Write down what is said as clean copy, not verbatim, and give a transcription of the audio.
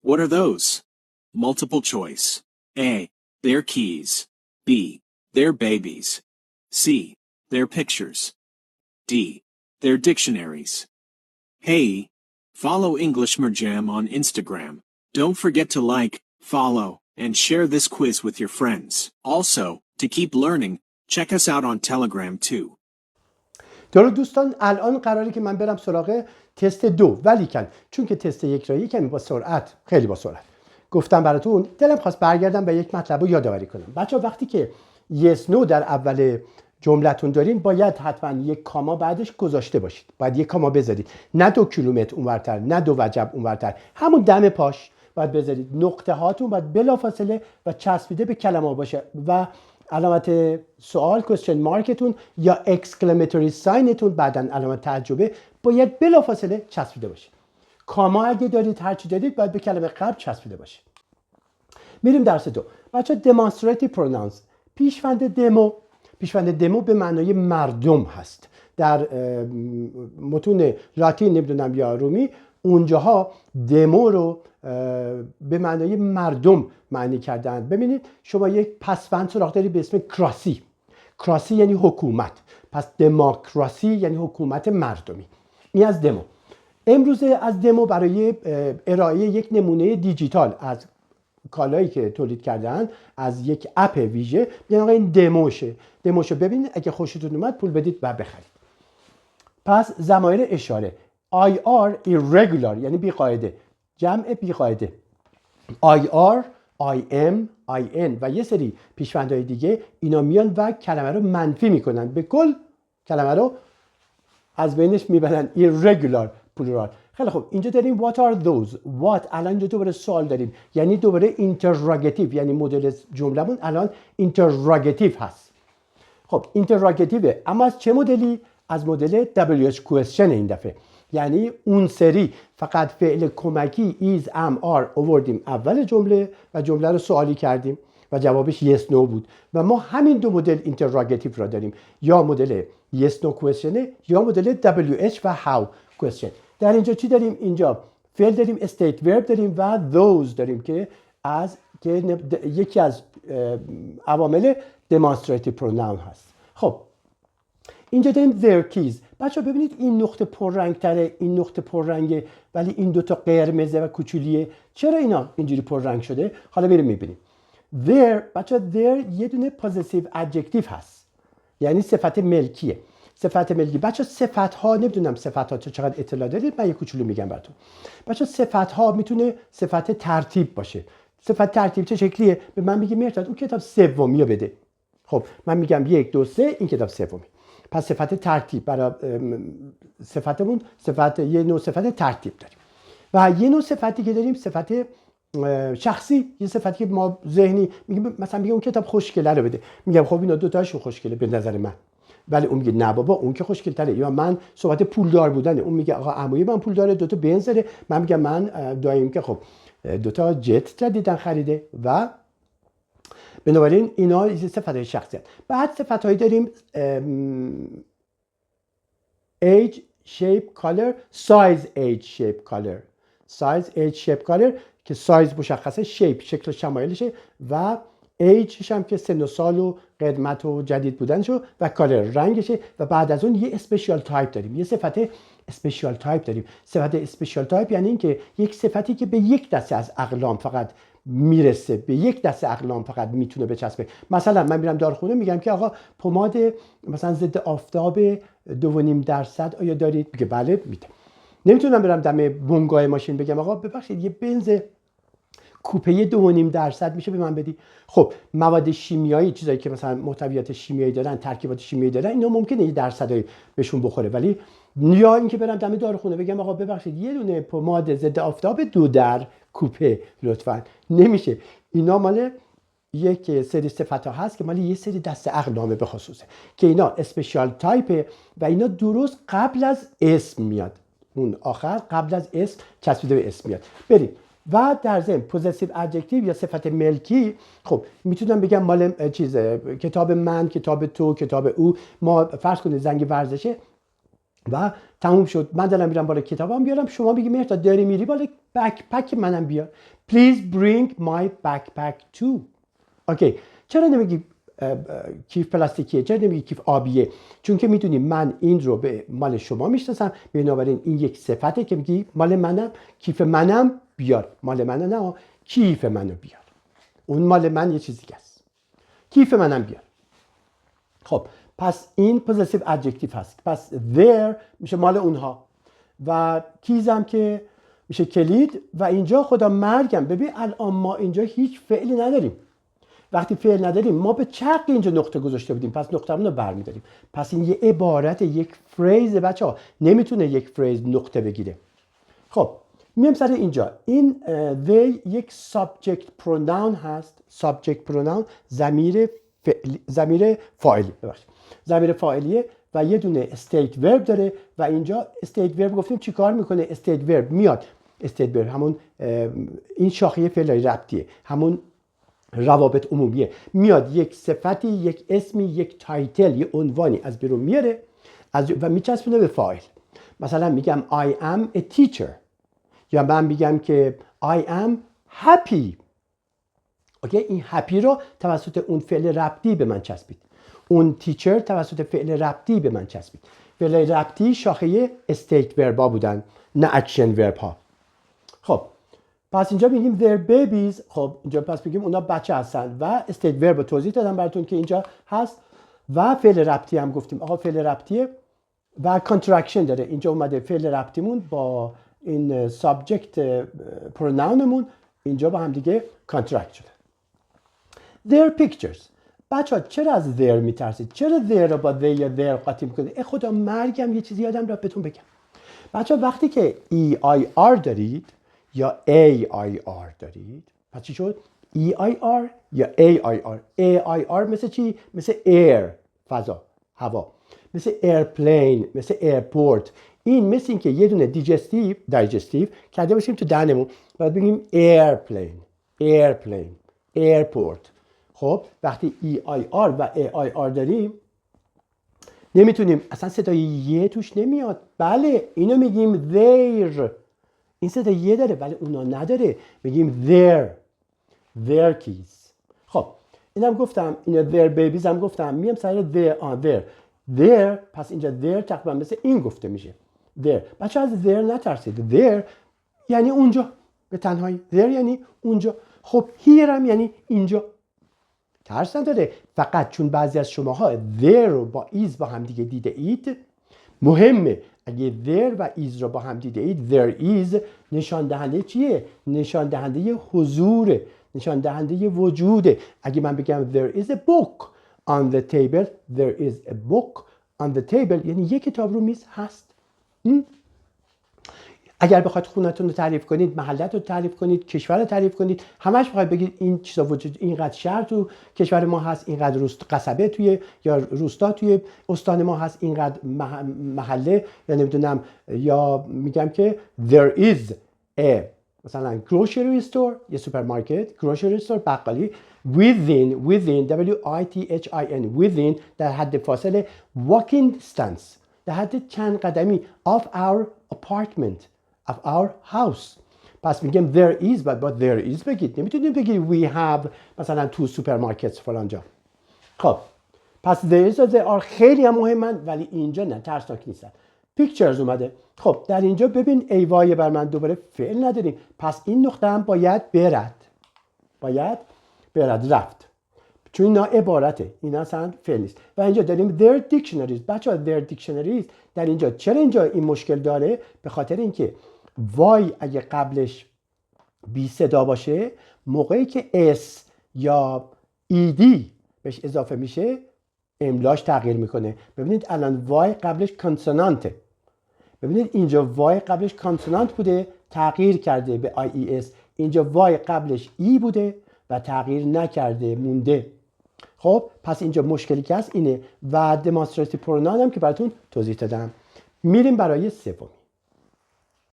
What are those? Multiple choice. A. Their keys. B. Their babies. C. Their pictures. D. Their dictionaries. Hey, follow English Merjam on Instagram. Don't forget to like, follow, and share this quiz with your friends. Also, to keep learning, check us out on Telegram too. درود دوستان، الان قراره که من برم سراغ تست 2، ولیکن چون که تست 1 را کمی با سرعت، خیلی با سرعت گفتم براتون، دلم خواست برگردم به یک مطلب رو یادآوری کنم. بچه‌ها وقتی که yes no در اول جملتون دارین باید حتما یک کاما بعدش گذاشته باشید. باید یک کاما بذارید، نه 2 کیلومتر اونورتر، نه 2 وجب اونورتر، همون دم پاش باید بذارید. نقطه هاتون باید بلافاصله و چسبیده به کلمه باشه و علامت سوال کوئسچن مارکتون یا اکسکلماتوری ساینتون بعدن علامت تعجبه باید بلافاصله چسبیده باشه. کاما اگه دارید، هرچی دارید باید به کلمه قبل چسبیده باشه. میریم درس 2. بچه demonstrative pronouns، پیشوند دمو به معنای مردم هست. در متون لاتین نمیدونم یا رومی اونجاها دمو رو به معنای مردم معنی کردن. ببینید شما یک پسوند سراغ دارید به اسم کراسی یعنی حکومت، پس دموکراسی یعنی حکومت مردمی. این از دمو. امروزه از دمو برای ارائه یک نمونه دیجیتال از کالایی که تولید کردن از یک اپ ویژه میگن آقا این دموشه ببینید، اگه خوشتون اومد پول بدید و بخرید. پس ضمایر اشاره IR irregular یعنی بی‌قاعده، جمع بی‌قاعده. IR IM IN و یه سری پیشوندهای دیگه اینا میان و کلمه رو منفی میکنن، به کل کلمه رو از بینش میبرن. irregular plural. خیلی خوب، اینجا داریم what are those. what الان اینجا دوباره سوال داریم، یعنی دوباره اینتراگاتیو، یعنی مدل جملهمون الان اینتراگاتیو هست. خب اینتراگاتیوه، اما از چه مدلی؟ از مدل WH question این دفعه. یعنی اون سری فقط فعل کمکی is am are آوردیم اول جمله و جمله رو سوالی کردیم و جوابش yes no بود و ما همین دو مدل اینتراگاتیو را داریم، یا مدل yes no question یا مدل WH و how question. در اینجا چی داریم؟ اینجا فعل داریم، state verb داریم و those داریم که یکی از عوامل demonstrative pronoun هست. خب اینجا داریم their keys. بچه ها ببینید این نقطه پررنگ تره، این نقطه پررنگه ولی این دوتا قرمزه و کوچولیه. چرا اینا اینجوری پررنگ شده؟ حالا بریم میبینیم. their بچه ها their یه دونه possessive adjective هست، یعنی صفت ملکیه. صفت ملکی. بچه صفت ها، نمیدونم صفت ها چقدر اطلاع دارید، من یه کوچولو میگم براتون. بچه صفت ها میتونه صفت ترتیب باشه. صفت ترتیب چه شکلیه؟ به من میگه مرتضی اون کتاب سومی رو بده. خب من میگم 1 2 3 این کتاب سومی. پس صفت ترتیب برای صفتمون یه نوع صفت ترتیب داریم و یه نوع صفتی که داریم صفت شخصی، یه صفتی که ما ذهنی میگیم، مثلا میگه اون کتاب خوشگله رو بده، میگم خب اینا دو تاشون خوشگله به نظر من، ولی اون میگه نه بابا اون که خوشگل تره. یا من صحبت پولدار بودنه، اون میگه آقا عموی من پول داره، دو تا بنز داره، من میگم من دایم که خب دو تا جت جدیدن خریده. و بنابراین اینا صفت‌های شخصیت. بعد صفت‌هایی داریم age, shape, color, size, age, shape, color. size, age, shape, color که سایز مشخصه، shape شکل شمایلشه و ایجش هم که سن و سال و قدمت و جدید بودنشو و کالر رنگشه. و بعد از اون یه اسپشیال تایپ داریم، یه صفت اسپشیال تایپ داریم. صفت اسپشیال تایپ یعنی این که یک صفتی که به یک دسته از اقلام فقط میرسه، به یک دسته اقلام فقط میتونه بچسبه. مثلا من میرم داروخونه میگم که آقا پماد مثلا ضد آفتاب 2.5% آیا دارید؟ میگه بله میده. نمیتونم برم دم بنگاه ماشین بگم آقا ببخشید یه بنز کوپه 2.5% میشه به من بدی. خب مواد شیمیایی، چیزایی که مثلا محتویات شیمیایی دارن، ترکیبات شیمیایی دارن، اینا ممکنه یه درصدی بهشون بخوره، ولی یا اینکه برم دم داروخونه بگم آقا ببخشید یه دونه پماد ضد آفتاب 2 در کوپه لطفاً، نمیشه. اینا مال یک سری صفات ها هست که مال یه سری دسته اقلامه به خصوصه که اینا اسپشیال تایپ و اینا درست قبل از اسم میاد، اون آخر قبل از اسم چسبیده به اسم میاد. بریم. و در ضمن پوزسیو ادجکتیو یا صفت ملکی، خب میتونم بگم مال کتاب من، کتاب تو، کتاب او. ما فرض کنید زنگ ورزشه و تموم شد، من دارم میرم بالا کتابم بیارم، شما میگی مهرداد داری میری بالا بکپک منم بیار. Please bring my backpack too. اوکی. چرا نمیگی کیف پلاستیکیه؟ چرا نمیگی کیف آبیه؟ چون که میدونی من این رو به مال شما میشناسم، بنابراین این یک صفته که میگی مال منم، کیف منم بیار. مال منم نه، کیف منو بیار. اون مال من یه چیزی است. کیف منم بیار. خب پس این پوزیتیو ادجکتیو هست. پس their میشه مال اونها و کیزم که میشه کلید و اینجا خدا مرگم. ببین الان ما اینجا هیچ فعلی نداریم. وقتی فعل نداریم ما به چرخ اینجا نقطه گذاشته بودیم، پس نقطه‌مون رو برمی‌داریم. پس این یه عبارت، یک فریز بچه‌ها، نمیتونه یک فریز نقطه بگیره. خب میام سر اینجا. این they یک subject pronoun هست. subject pronoun ضمیر فاعلی، ببخشید ضمیر فاعلیه و یه دونه state verb داره و اینجا state verb گفتیم چی کار میکنه؟ state verb میاد. state verb همون این شاخه فعل ربطیه، همون روابط عمومیه، میاد یک صفتی، یک اسمی، یک تایتل، یک عنوانی از بیرون میاره و میچسبونه به فاعل. مثلا میگم I am a teacher یا من میگم که I am happy. اوکی، این happy رو توسط اون فعل ربطی به من چسبید. اون teacher توسط فعل ربطی به من چسبید. فعل ربطی شاخه state verb ها بودن، نه action verb ها. خب پس اینجا میگیم their babies. خب اینجا پس بگیم اونا بچه هستن و state verb رو توضیح دادم براتون که اینجا هست و فعل ربطی هم گفتیم. آقا فعل ربطیه و contraction داره. اینجا اومده فعل ربطیمون با این subject pronounمون اینجا با هم دیگه contract شده. their pictures. بچه ها چرا از their میترسید؟ چرا their رو با they یا their قاطی میکنید؟ خدا مرگم یه چیزی یادم رفت بهتون بگم. بچه ها وقتی که EIR دارید یا AIR دارید، پس چی شد؟ EIR یا AIR. AIR مثل چی؟ مثل air، فضا، هوا، مثل airplane، مثل airport. این مثل این که یه دونه digestive کرده باشیم تو دهنمون، باید بگیم airplane، airport. خب وقتی EIR و AIR داریم نمیتونیم، اصلا صدای یه توش نمیاد. بله اینو میگیم their، این صدای یه داره ولی اونا نداره، میگیم their keys. خب اینم گفتم، این their babies هم گفتم. میام سر their پس اینجا their تقریبا مثل این گفته میشه their. بچه از their نترسید. their یعنی اونجا به تنهایی. their یعنی اونجا. خب here هم یعنی اینجا. ترس نداره، فقط چون بعضی از شماها there رو با is با هم دیگه دیده اید، مهمه اگه there و is رو با هم دیده اید there is نشان دهنده چیه؟ نشان دهنده حضوره، نشان دهنده وجوده. اگه من بگم there is a book on the table، there is a book on the table یعنی یک کتاب رو میز هست. اگر بخواید خونتون رو تعریف کنید، محلت رو تعریف کنید، کشور رو تعریف کنید، همش بخواید بگید این چیزا وجود، اینقدر شهر تو کشور ما هست، اینقدر قصبه توی یا روستا توی استان ما هست، اینقدر محله یا نمیدونم، یا میگم که there is a مثلا grocery store، یه سوپرمارکت، grocery store، بقالی، within WITHIN within در حد فاصله، walking distance در حد چند قدمی of our apartment of our house. پس میگم there is but there is بگید، نمیتونید بگید we have مثلا two supermarkets فلانجا. خب پس there is و there are خیلی هم مهمن ولی اینجا نه، ترسناک نیستن. pictures اومده. خب در اینجا ببین ایوای بر من دوباره فعل نداریم، پس این نقطه هم باید برد رفت، چون اینا عبارته، اینا اصلا فعل نیست. و اینجا داریم their dictionaries. بچه‌ها their dictionaries در اینجا چرا اینجا این مشکل داره؟ به خاطر اینکه وای اگه قبلش بی صدا باشه، موقعی که s یا ed بهش اضافه میشه املاش تغییر میکنه. ببینید الان وای قبلش کانسونانته، ببینید اینجا وای قبلش کانسونانت بوده تغییر کرده به ies، اینجا وای قبلش ای بوده و تغییر نکرده مونده. خب پس اینجا مشکلی که هست اینه و demonstrative pronoun هم که براتون توضیح دادم. میریم برای سومی.